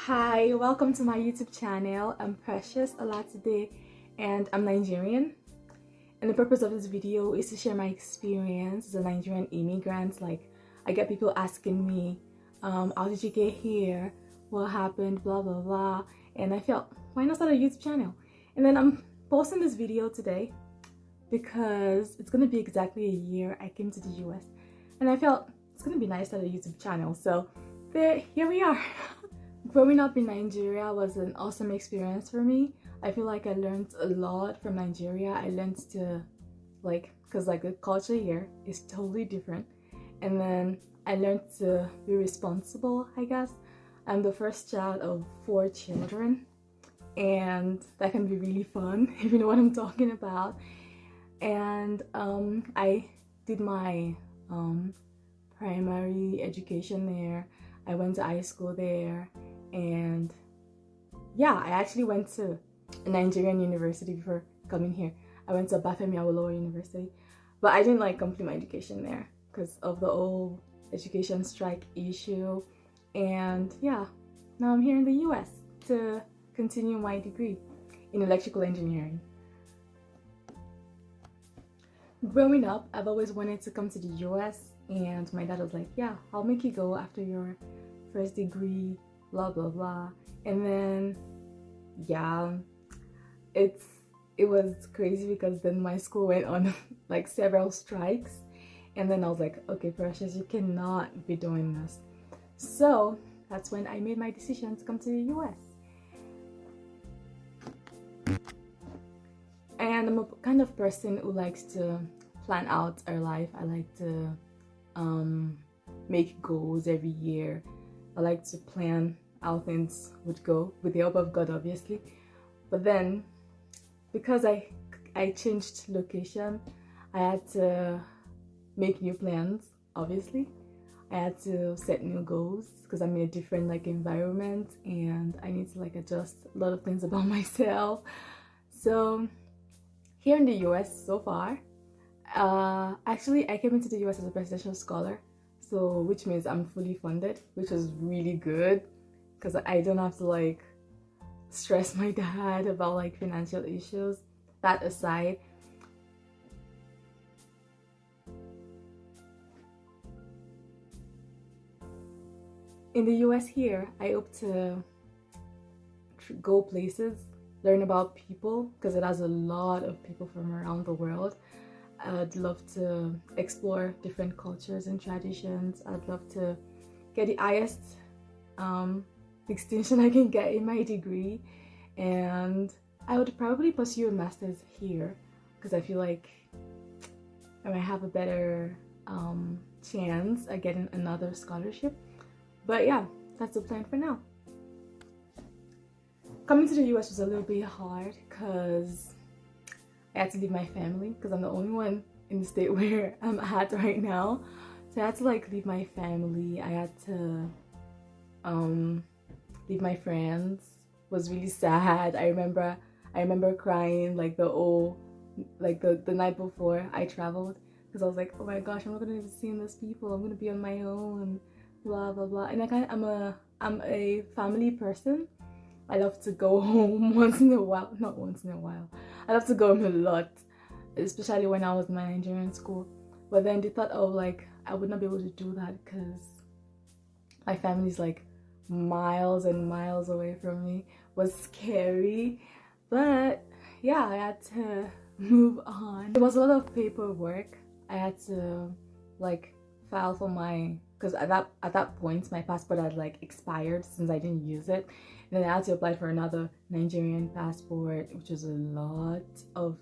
Hi, welcome to my YouTube channel. I'm Precious today, and I'm Nigerian. And the purpose of this video is to share my experience as a Nigerian immigrant. Like, I get people asking me, how did you get here? What happened? Blah, blah, blah. And I felt, why not start a YouTube channel? And then I'm posting this video today because it's going to be exactly a year I came to the US. And I felt it's going to be nice to start a YouTube channel. So here we are. Growing up in Nigeria was an awesome experience for me. I feel like I learned a lot from Nigeria. I learned to because the culture here is totally different. And then I learned to be responsible, I guess. I'm the first child of 4 children, and that can be really fun if you know what I'm talking about. And I did my primary education there. I went to high school there. And yeah, I actually went to a Nigerian university before coming here. I went to Bafemi Awolowo University, but I didn't complete my education there because of the whole education strike issue. And yeah, now I'm here in the US to continue my degree in electrical engineering. Growing up, I've always wanted to come to the US, and my dad was like, yeah, I'll make you go after your first degree, blah blah blah. And then yeah, it was crazy because then my school went on several strikes, and then I was like, okay, Precious, you cannot be doing this. So that's when I made my decision to come to the US. And I'm a kind of person who likes to plan out our life. I like to make goals every year. I like to plan how things would go with the help of God, obviously. But then, because I changed location, I had to make new plans, obviously. I had to set new goals because I'm in a different environment, and I need to adjust a lot of things about myself. So here in the US so far, actually I came into the US as a presidential scholar. So, which means I'm fully funded, which is really good because I don't have to stress my dad about financial issues. That aside, in the US here, I hope to go places, learn about people, because it has a lot of people from around the world. I'd love to explore different cultures and traditions. I'd love to get the highest distinction I can get in my degree, and I would probably pursue a master's here because I feel like I might have a better chance at getting another scholarship. But yeah, that's the plan for now. Coming to the US was a little bit hard because I had to leave my family because I'm the only one in the state where I'm at right now. So I had to leave my family. I had to leave my friends. It was really sad. I remember crying the night before I traveled because I was like, oh my gosh, I'm not gonna be seeing those people. I'm gonna be on my own, blah blah blah. And I'm a family person. I love to go home once in a while. Not once in a while. I love to go home a lot, especially when I was in my Nigerian school. But then the thought of I would not be able to do that because my family's miles and miles away from me was scary. But yeah, I had to move on. There was a lot of paperwork. I had to file for my, because at that point my passport had expired since I didn't use it. And then I had to apply for another Nigerian passport, which was a lot of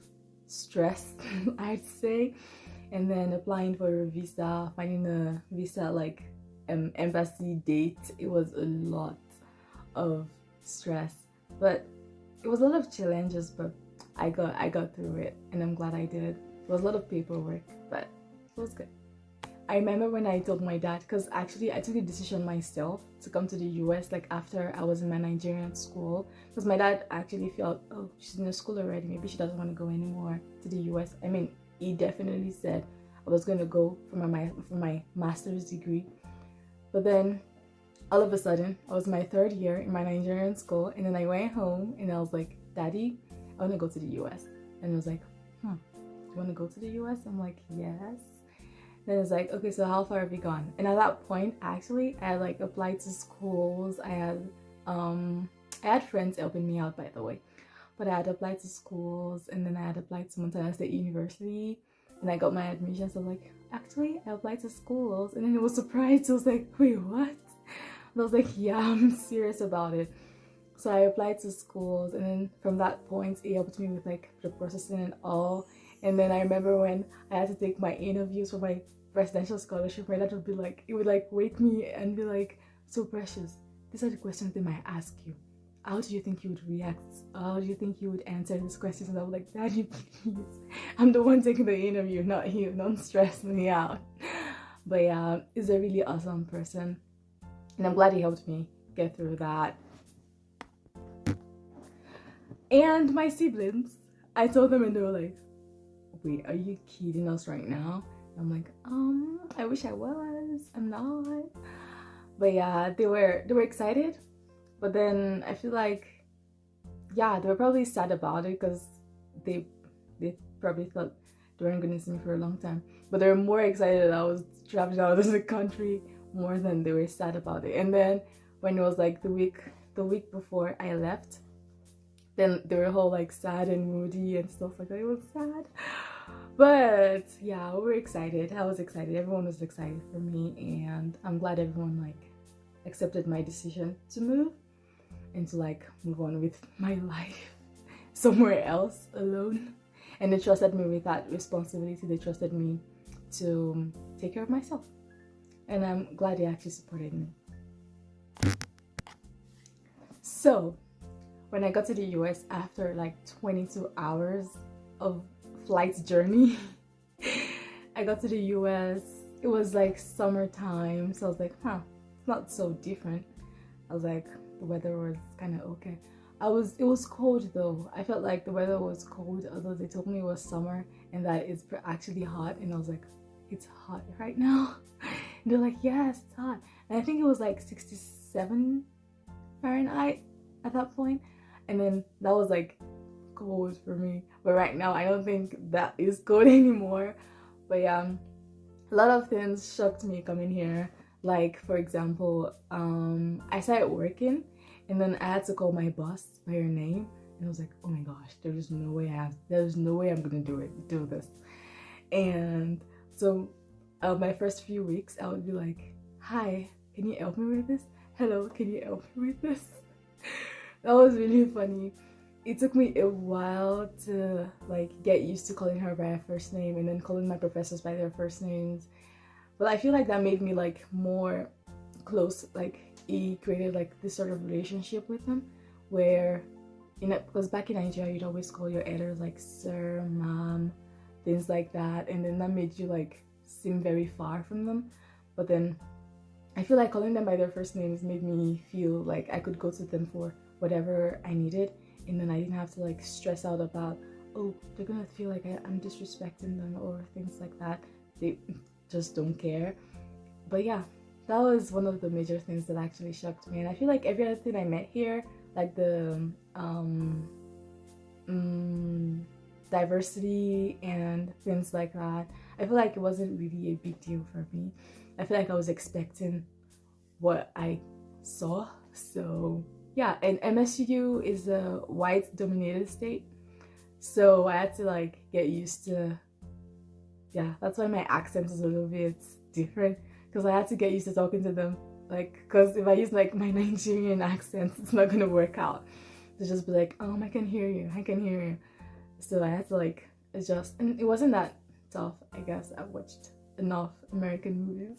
stress, I'd say. And then applying for a visa, finding a visa embassy date, it was a lot of stress. But it was a lot of challenges, but I got through it, and I'm glad I did. It was a lot of paperwork, but it was good. I remember when I told my dad, because actually I took a decision myself to come to the US after I was in my Nigerian school, because my dad actually felt, oh, she's in the school already, maybe she doesn't want to go anymore to the US. I mean, he definitely said I was going to go for my master's degree, but then all of a sudden, I was my 3rd year in my Nigerian school, and then I went home and I was like, Daddy, I want to go to the US. And it was like, you want to go to the US? I'm like, yes. Then it's like, okay, so how far have you gone? And at that point, actually, I had like applied to schools. I had friends helping me out, by the way. But I had applied to schools, and then I had applied to Montana State University, and I got my admission. So I was like, actually, I applied to schools. And then it was surprised. I was like, wait, what? And I was like, yeah, I'm serious about it. So I applied to schools, and then from that point, it helped me with like the processing and all. And then I remember when I had to take my interviews for my residential scholarship, my dad would be like, it would like wake me and be like, so Precious, these are the questions they might ask you. How do you think you would react? How do you think you would answer these questions? And I was like, Daddy, please, I'm the one taking the interview, not you. Don't stress me out. But yeah, he's a really awesome person, and I'm glad he helped me get through that. And my siblings, I told them, and they were like, wait, are you kidding us right now? I'm like, I wish I was. I'm not. But yeah, they were excited. But then I feel like, yeah, they were probably sad about it because they probably thought they weren't going to see me for a long time. But they were more excited that I was traveling out of the country more than they were sad about it. And then when it was like the week before I left, then they were all like sad and moody and stuff like that. It was sad. But yeah, we were excited. I was excited. Everyone was excited for me, and I'm glad everyone like accepted my decision to move and to like move on with my life somewhere else alone. And they trusted me with that responsibility. They trusted me to take care of myself. And I'm glad they actually supported me. So when I got to the US after like 22 hours of flight journey, I got to the US. It was like summertime, so I was like, it's not so different. I was like, the weather was kind of okay. It was cold though. I felt like the weather was cold, although they told me it was summer and that it's actually hot. And I was like, it's hot right now. And they're like, yes, it's hot. And I think it was like 67 Fahrenheit at that point. And then that was like cold for me. But right now, I don't think that is cold anymore. But yeah, a lot of things shocked me coming here. Like, for example, I started working, and then I had to call my boss by her name, and I was like, oh my gosh, there's no way I'm gonna do this. And so my first few weeks, I would be like, hi, can you help me with this? Hello, can you help me with this? That was really funny. It took me a while to like get used to calling her by her first name and then calling my professors by their first names. But I feel like that made me like more close. Like it created like this sort of relationship with them where, you know, because back in Nigeria you'd always call your elders like sir, mom, things like that, and then that made you like seem very far from them. But then I feel like calling them by their first names made me feel like I could go to them for whatever I needed, and then I didn't have to like stress out about, oh, they're gonna feel like I'm disrespecting them or things like that. They just don't care. But yeah, that was one of the major things that actually shocked me. And I feel like every other thing I met here, like the diversity and things like that, I feel like it wasn't really a big deal for me. I feel like I was expecting what I saw. So yeah, and MSU is a white dominated state, so I had to like get used to, yeah, that's why my accent is a little bit different, because I had to get used to talking to them, like, because if I use like my Nigerian accent, it's not gonna work out. To just be like, I can hear you, so I had to like adjust, and it wasn't that tough. I guess I watched enough American movies.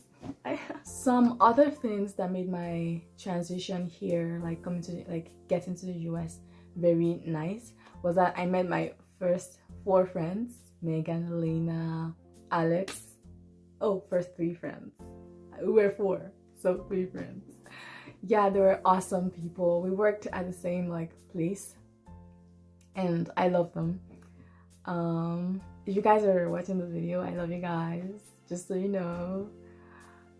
Some other things that made my transition here, like coming to like getting to the US, very nice was that I met my first 4 friends: Megan, Elena, Alex. Oh, first 3 friends. We were 4, so 3 friends. Yeah, they were awesome people. We worked at the same like place, and I love them. If you guys are watching the video, I love you guys, just so you know.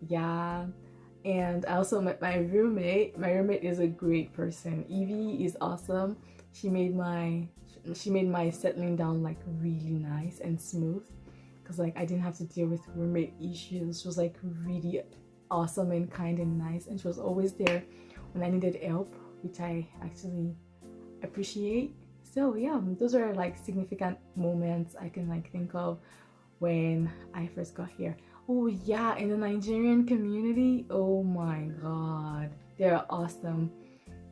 Yeah, And I also met my roommate. My roommate is a great person. Evie is awesome. She made my settling down like really nice and smooth, because like I didn't have to deal with roommate issues. She was like really awesome and kind and nice, and she was always there when I needed help, which I actually appreciate. So yeah, those are like significant moments I can like think of when I first got here. Oh yeah, in the Nigerian community, oh my god, they're awesome.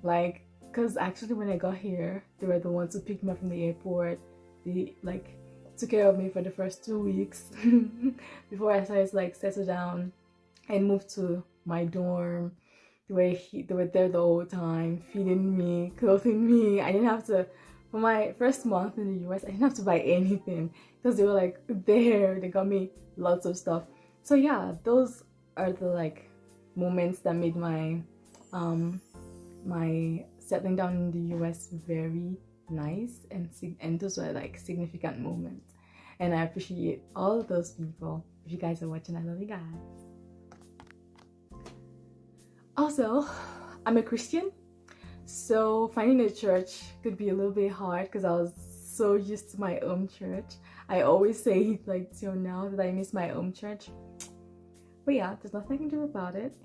Like, cause actually when I got here, they were the ones who picked me up from the airport. They like took care of me for the first 2 weeks before I started to like settle down and move to my dorm. They were there the whole time, feeding me, clothing me. I didn't have to. For my first month in the US, I didn't have to buy anything because they were like there. They got me lots of stuff. So yeah, those are the like moments that made my my settling down in the US very nice, and those were like significant moments. And I appreciate all of those people. If you guys are watching, I love you guys. Also, I'm a Christian, so finding a church could be a little bit hard because I was so used to my home church. I always say like till now that I miss my home church. But yeah, there's nothing I can do about it.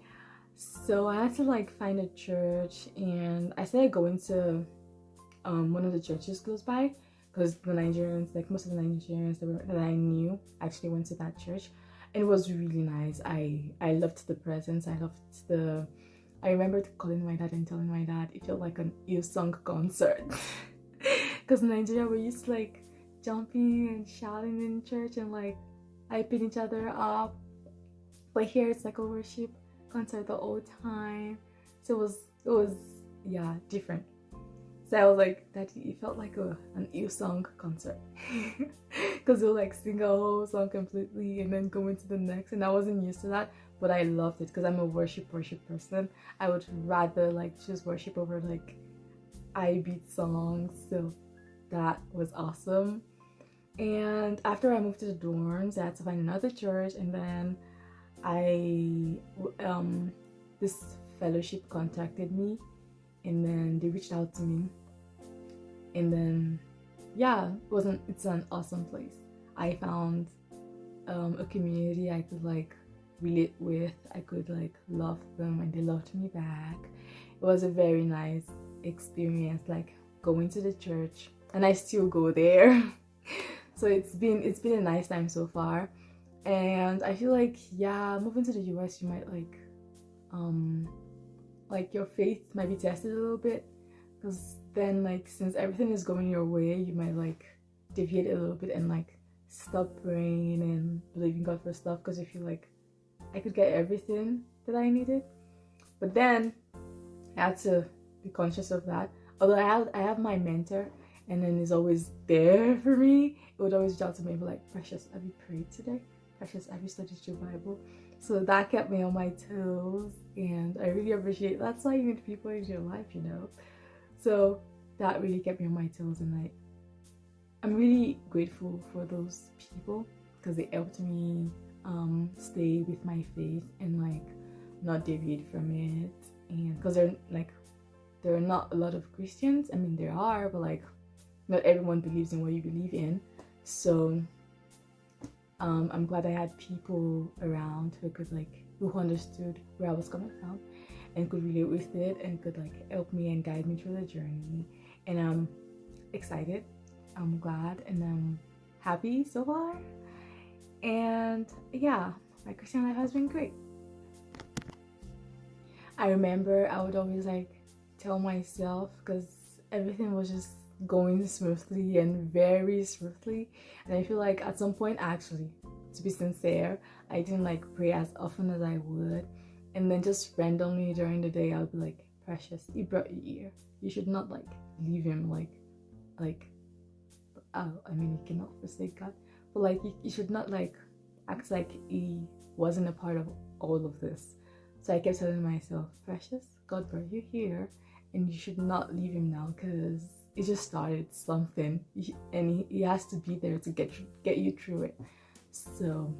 So I had to like find a church, and I started going to one of the churches close by, because the Nigerians, like most of the Nigerians that I knew actually went to that church. And it was really nice. I loved the presence. I remember calling my dad and telling my dad it felt like an song concert. Because in Nigeria we're used to like jumping and shouting in church and like hyping each other up. But here it's like a worship concert the whole time. So it was yeah, different. So I was like, that it felt like an song concert. Because they'll like sing a whole song completely and then go into the next, and I wasn't used to that, but I loved it because I'm a worship person. I would rather like choose worship over like beat songs. So that was awesome. And after I moved to the dorms, I had to find another church, and then this fellowship contacted me, and then they reached out to me, and then yeah, it's an awesome place. I found a community I could like relate with. I could like love them, and they loved me back. It was a very nice experience, like going to the church, and I still go there. So it's been a nice time so far. And I feel like, yeah, moving to the US, you might like your faith might be tested a little bit, because then like since everything is going your way, you might like deviate a little bit and like stop praying and believing God for stuff, because you feel like I could get everything that I needed. But then I had to be conscious of that. Although I have my mentor, and then he's always there for me. It would always reach out to me and be like, Precious, have you prayed today? Precious, have you studied your Bible? So that kept me on my toes, and I really appreciate. That's why you need people in your life, you know. So that really kept me on my toes, and I'm really grateful for those people, because they helped me stay with my faith and like not deviate from it. And because there are not a lot of Christians. I mean, there are, but like not everyone believes in what you believe in. So I'm glad I had people around who understood where I was coming from and could relate with it and could like help me and guide me through the journey. And I'm excited, I'm glad, and I'm happy so far. And yeah, my Christian life has been great. I remember I would always like tell myself, because everything was just going smoothly and very smoothly, and I feel like at some point, actually, to be sincere, I didn't like pray as often as I would, and then just randomly during the day I would be like, Precious, he brought you here, you should not like leave him, like I mean, you cannot forsake God, but like you should not like act like he wasn't a part of all of this. So I kept telling myself, Precious, God brought you here, and you should not leave him now, because he just started something, and he has to be there to get you through it. So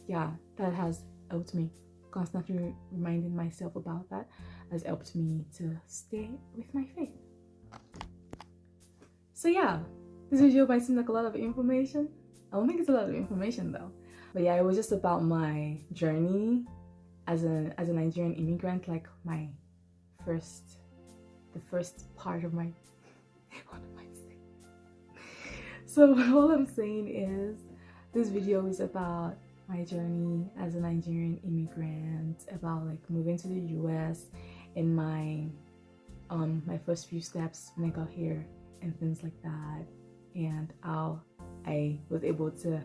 yeah, that has helped me constantly reminding myself about that has helped me to stay with my faith. So yeah, this video might seem like a lot of information. I don't think it's a lot of information though. But yeah, it was just about my journey as a Nigerian immigrant, like the first part of my what am I saying? So all I'm saying is this video is about my journey as a Nigerian immigrant, about like moving to the US and my first few steps when I got here and things like that, and how I was able to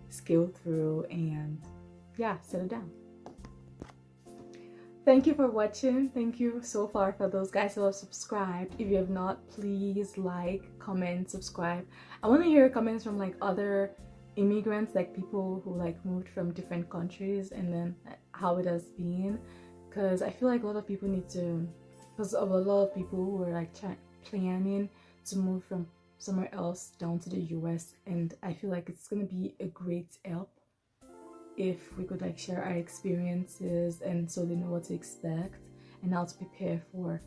scale through and yeah, settle down. Thank you for watching. Thank you so far for those guys who have subscribed. If you have not, please like, comment, subscribe. I want to hear comments from like other immigrants, like people who like moved from different countries, and then how it has been, because I feel like a lot of people need to, because of a lot of people who are like planning to move from somewhere else down to the US, and I feel like it's gonna be a great help if we could like share our experiences, and so they know what to expect and how to prepare for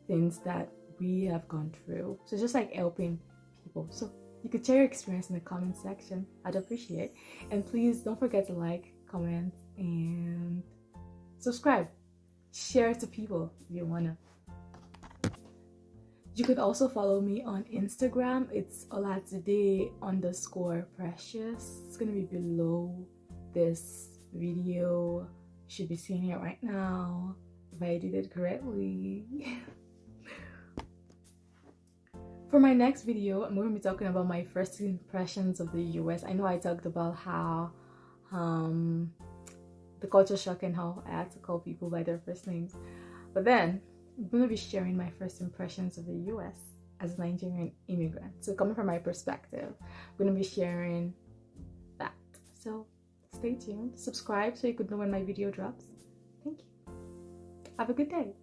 things that we have gone through. So just like helping people. So you could share your experience in the comment section. I'd appreciate. And please don't forget to like, comment, and subscribe. Share it to people if you wanna. You could also follow me on Instagram. It's Olatoday_precious. It's gonna be below this video. You should be seeing it right now if I did it correctly. For my next video, I'm going to be talking about my first impressions of the US. I know I talked about how the culture shock and how I had to call people by their first names, but then I'm going to be sharing my first impressions of the US as a Nigerian immigrant. So coming from my perspective, I'm going to be sharing that. So stay tuned, subscribe so you could know when my video drops. Thank you. Have a good day.